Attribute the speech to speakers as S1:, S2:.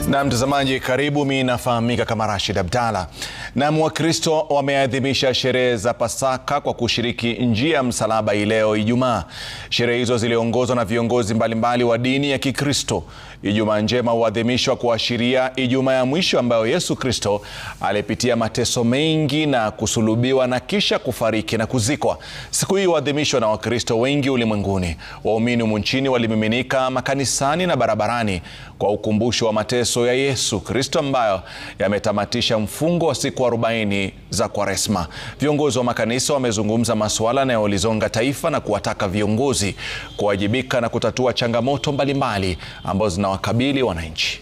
S1: Na mtazamaji, karibu. Mimi nafahamika kama Rashid Abdalla. Na Wakristo wameadhimisha sherehe za Pasaka kwa kushiriki njia ya msalaba leo Ijumaa. Sherehe hizo ziliongozwa na viongozi mbalimbali wa dini ya Kikristo. Ijumaa njema huadhimishwa kuashiria Ijumaa ya mwisho ambayo Yesu Kristo alipitia mateso mengi na kusulubiwa na kisha kufariki na kuzikwa. Siku hii huadhimishwa na Wakristo wengi ulimwenguni. Waumini humu nchini walimiminika makanisani na barabarani kwa ukumbusho wa mateso ya Yesu Kristo ambayo yametamatisha mfungo wa siku 40 za Kwaresma. Viongozi wa makanisa wamezungumza masuala yanayolizonga taifa na kuwataka viongozi kuwajibika na kutatua changamoto mbalimbali ambazo zinawakabili wananchi.